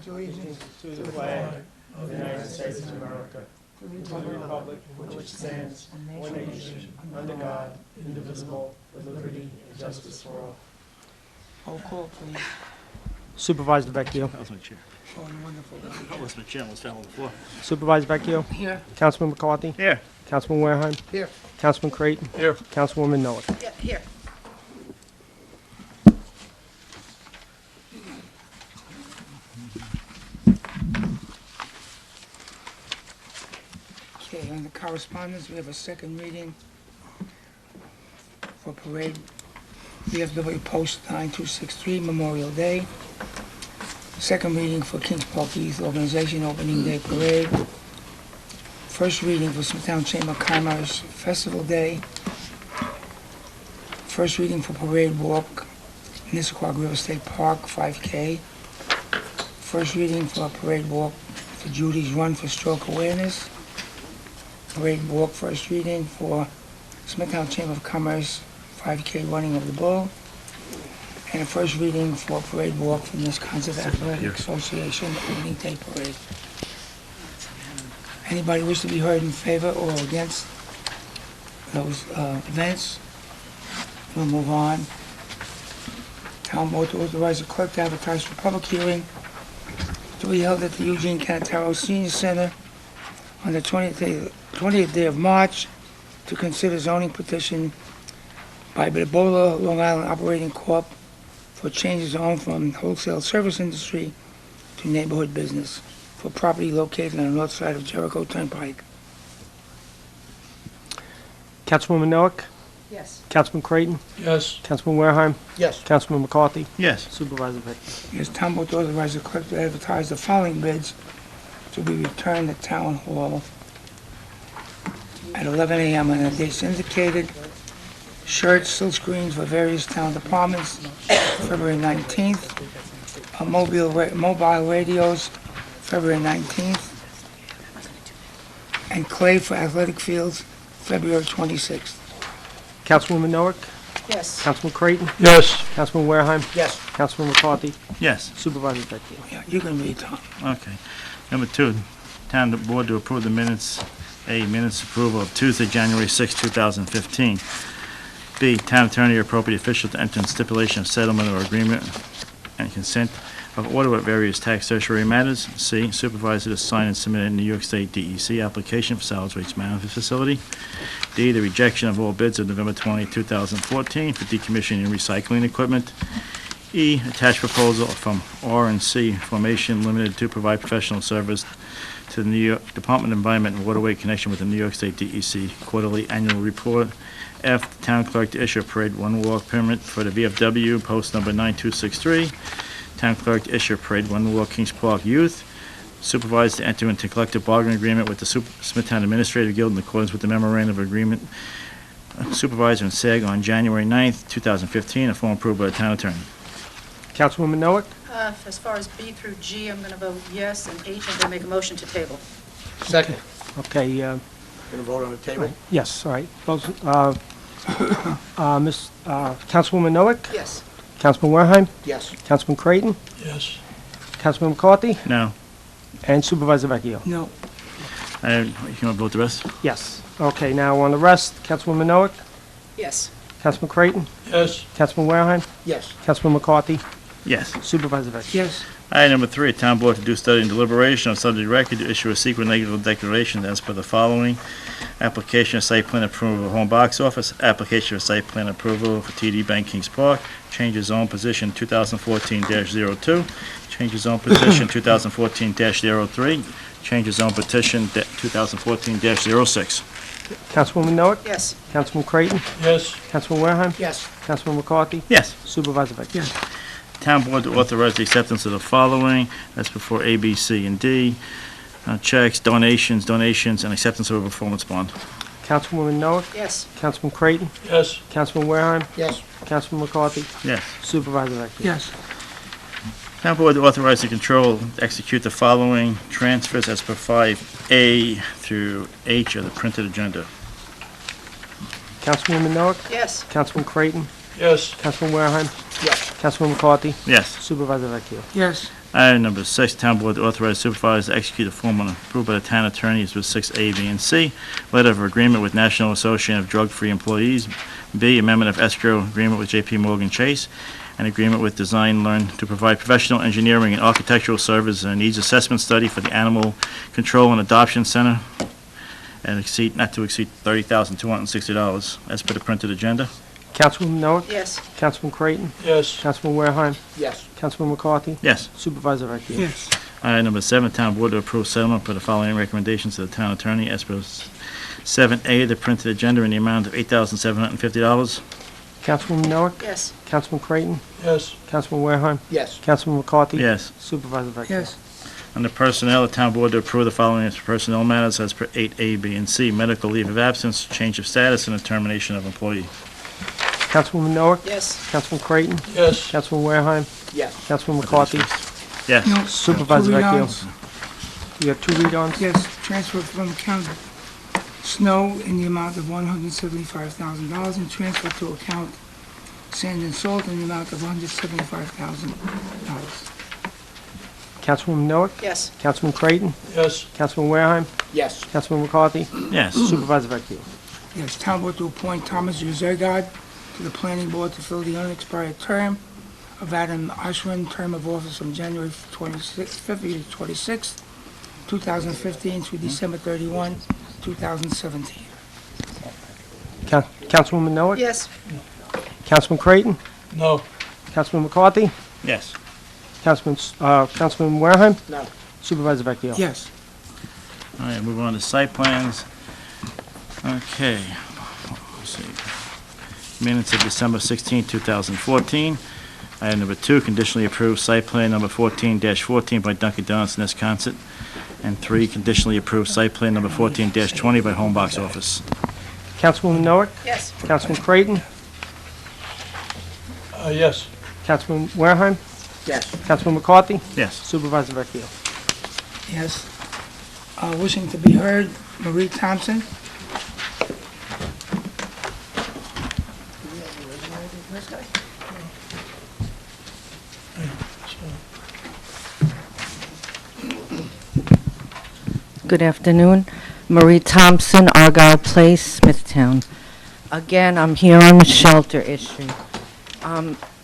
allegiance to the flag of the United States of America, to the republic which stands, one nation, under God, indivisible, with liberty and justice for all. Roll call, please. Supervisor Vecchio. That was my chair. Oh, wonderful. That was my chair. Almost fell on the floor. Supervisor Vecchio. Here. Councilman McCarthy. Here. Councilman Wareheim. Here. Councilman Creighton. Here. Councilwoman Noah. Yeah, here. Okay, on the correspondence, we have a second reading for parade VFW Post 9263 Memorial Day. Second reading for Kings Park Youth Organization Opening Day Parade. First reading for Smithtown Chamber of Commerce Festival Day. First reading for Parade Walk, Nissaquag River State Park 5K. First reading for Parade Walk for Judy's Run for Stroke Awareness. Parade Walk first reading for Smithtown Chamber of Commerce 5K Running of the Bull. And a first reading for Parade Walk from Wisconsin Athletic Association Opening Day Parade. Anybody wish to be heard in favor or against those events? We'll move on. Town board to authorize the clerk to advertise for public hearing to be held at the Eugene Canataro Senior Center on the 20th day of March to consider zoning petition by Bibola Long Island Operating Corp. For changes zone from wholesale service industry to neighborhood business for property located on the north side of Jericho Turnpike. Councilwoman Noack. Yes. Councilman Creighton. Yes. Councilman Wareheim. Yes. Councilman McCarthy. Yes. Supervisor Vecchio. Yes, town board to authorize the clerk to advertise the following bids to be returned at Town Hall at 11 a.m. on the dates indicated. Shirts, silk screens for various town departments, February 19th. Mobile radios, February 19th. And clay for athletic fields, February 26th. Councilwoman Noack. Yes. Councilman Creighton. Yes. Councilman Wareheim. Yes. Councilman McCarthy. Yes. Supervisor Vecchio. Yeah, you can read, Tom. Okay. Number 2, town board to approve the minutes. A, minutes approval of Tuesday, January 6, 2015. B, town attorney or appropriate official to enter in stipulation of settlement or agreement and consent of order with various tax tertiary matters. C, supervisor to sign and submit a New York State DEC application for solid waste management facility. D, the rejection of all bids of November 20, 2014 for decommissioning and recycling equipment. E, attached proposal from R&C Formation Limited to provide professional service to the New York Department of Environment and Waterway connection with the New York State DEC quarterly annual report. F, the town clerk to issue a parade one walk permit for the VFW, post number 9263. Town clerk to issue a parade one walk Kings Park Youth. Supervisor to enter into collective bargaining agreement with the Smithtown Administrative Guild in accordance with the memorandum of agreement. Supervisor and SAG on January 9th, 2015, a form approved by the town attorney. Councilwoman Noack. As far as B through G, I'm going to vote yes, and H, I'm going to make a motion to table. Second. Okay, Going to vote on the table? yes, all right. Councilwoman Noack. Yes. Councilman Wareheim. Yes. Councilman Creighton. Yes. Councilman McCarthy. No. And Supervisor Vecchio. No. You want to vote the rest? Yes. Okay, now on the rest, Councilwoman Noack. Yes. Councilman Creighton. Yes. Councilman Wareheim. Yes. Councilman McCarthy. Yes. Supervisor Vecchio. Yes. Item number 3, town board to do study and deliberation on subject record to issue a secret negative declaration as per the following. Application of site plan approval of home box office. Application of site plan approval for TD Bank Kings Park. Change of zone position 2014-02. Change of zone position 2014-03. Change of zone petition 2014-06. Councilwoman Noack. Yes. Councilman Creighton. Yes. Councilman Wareheim. Yes. Councilman McCarthy. Yes. Supervisor Vecchio. Yes. Town board to authorize the acceptance of the following. That's before A, B, C, and D. Checks, donations, and acceptance of a performance bond. Councilwoman Noack. Yes. Councilman Creighton. Yes. Councilman Wareheim. Yes. Councilman McCarthy. Yes. Supervisor Vecchio. Yes. Town board to authorize the control to execute the following transfers as per 5A through H of the printed agenda. Councilwoman Noack. Yes. Councilman Creighton. Yes. Councilman Wareheim. Yes. Councilman McCarthy. Yes. Supervisor Vecchio. Yes. Item number 6, Town Board to authorize supervisor to execute a form approved by the town attorneys with 6A, B, and C. Letter of agreement with National Association of Drug-Free Employees. B, amendment of escrow agreement with J.P. Morgan Chase. An agreement with Design Learn to provide professional engineering and architectural services and a needs assessment study for the Animal Control and Adoption Center, and not to exceed $30,260, as per the printed agenda. Councilwoman Noack? Yes. Councilman Creighton? Yes. Councilman Wareheim? Yes. Councilman McCarthy? Yes. Supervisor Vecchio? Yes. Item number 7, Town Board to approve settlement for the following recommendations to the Town Attorney, as per 7A, the printed agenda, in the amount of $8,750. Councilwoman Noack? Yes. Councilman Creighton? Yes. Councilman Wareheim? Yes. Councilman McCarthy? Yes. Supervisor Vecchio? Yes. Under Personnel, the Town Board to approve the following as personnel matters as per 8A, B, and C. Medical leave of absence, change of status, and a termination of employee. Councilwoman Noack? Yes. Councilman Creighton? Yes. Councilman Wareheim? Yes. Councilman McCarthy? Yes. No, Supervisor two Vecchio? read-ons. You have 2 read-ons? Yes, transfer from account snow in the amount of $175,000 and transfer to account sand and salt in the amount of $175,000. Councilwoman Noack? Yes. Councilman Creighton? Yes. Councilman Wareheim? Yes. Councilman McCarthy? Yes. Supervisor Vecchio? Yes, Town Board to appoint Thomas Uzergard to the Planning Board to fill the unexpired term of Adam Ashwin, term of office from January 25th to 26th, 2015 through December 31, 2017. Councilwoman Noack? Yes. Councilman Creighton? No. Councilman McCarthy? Yes. Councilman Wareheim? No. Supervisor Vecchio? Yes. All right, move on to site plans. Okay. Let's see. Minutes of December 16, 2014. Item number 2, conditionally approved site plan number 14-14 by Dunkin' Donuts in Wisconsin. And 3, conditionally approved site plan number 14-20 by Home Box Office. Councilwoman Noack? Yes. Councilman Creighton? Yes. Councilman Wareheim? Yes. Councilman McCarthy? Yes. Supervisor Vecchio? Yes. Wishing to be heard, Marie Thompson. Good afternoon. Marie Thompson, Argyle Place, Smithtown. Again, I'm here on the shelter issue.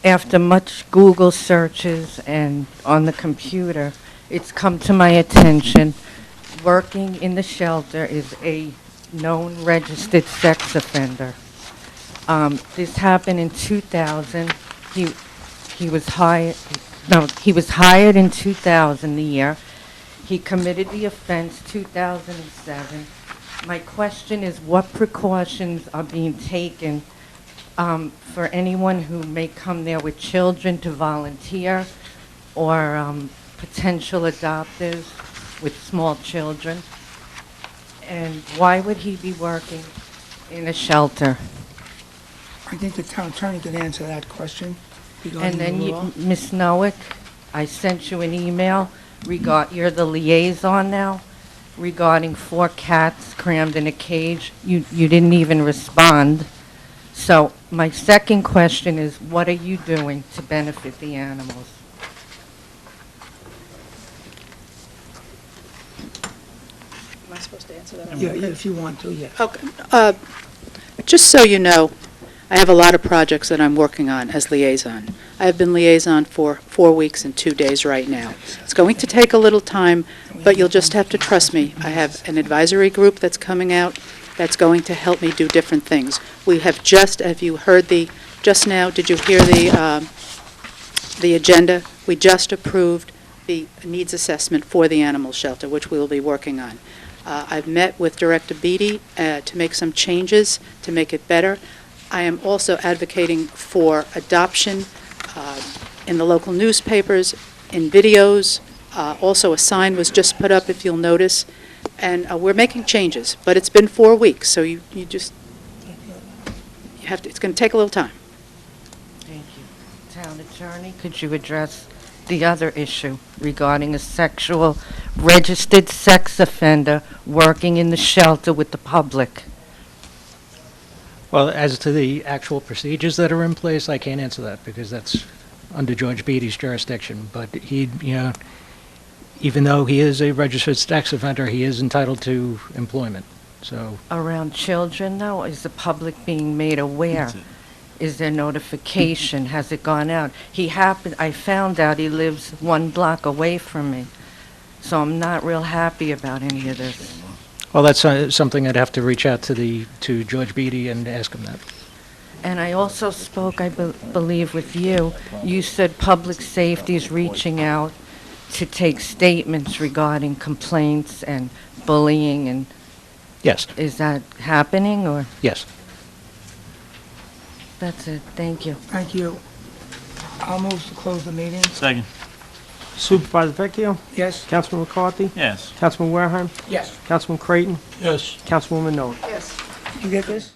After much Google searches and on the computer, it's come to my attention, working in the shelter is a known registered sex offender. This happened in 2000. He was hired in 2000, the year. He committed the offense 2007. My question is, what precautions are being taken for anyone who may come there with children to volunteer, or potential adopters with small children? And why would he be working in a shelter? I think the town attorney could answer that question And regarding then, the law. Ms. Noack, I sent you an email, you're the liaison now, regarding 4 cats crammed in a cage. You didn't even respond. So my second question is, what are you doing to benefit the animals? Am I supposed to answer that? Yeah, if you want to, yes. Okay. Just so you know, I have a lot of projects that I'm working on as liaison. I have been liaison for 4 weeks and 2 days right now. It's going to take a little time, but you'll just have to trust me. I have an advisory group that's coming out that's going to help me do different things. We have have you heard just now, did you hear the agenda? We just approved the needs assessment for the animal shelter, which we will be working on. I've met with Director Beatty to make some changes to make it better. I am also advocating for adoption in the local newspapers, in videos. Also, a sign was just put up, if you'll notice. And we're making changes, but it's been 4 weeks, so you have to, it's going to take a little time. Thank you. Town Attorney, could you address the other issue regarding a registered sex offender working in the shelter with the public? Well, as to the actual procedures that are in place, I can't answer that because that's under George Beatty's jurisdiction, but he, even though he is a registered sex offender, he is entitled to employment. So, Around children, though, is the public being made aware? That's it. Is there notification? Has it gone out? I found out he lives 1 block away from me, so I'm not real happy about any of this. well, that's something I'd have to reach out to George Beatty and ask him that. And I also spoke, I believe, with you. You said public safety is reaching out to take statements regarding complaints and bullying, and Yes, is that happening, or? yes. That's it, thank you. Thank you. I'll move to close the meeting. Second. Supervisor Vecchio, Yes? Councilman McCarthy, Yes. Councilman Wareham, Yes. Councilman Creighton, Yes. Councilwoman Nolan. You get this?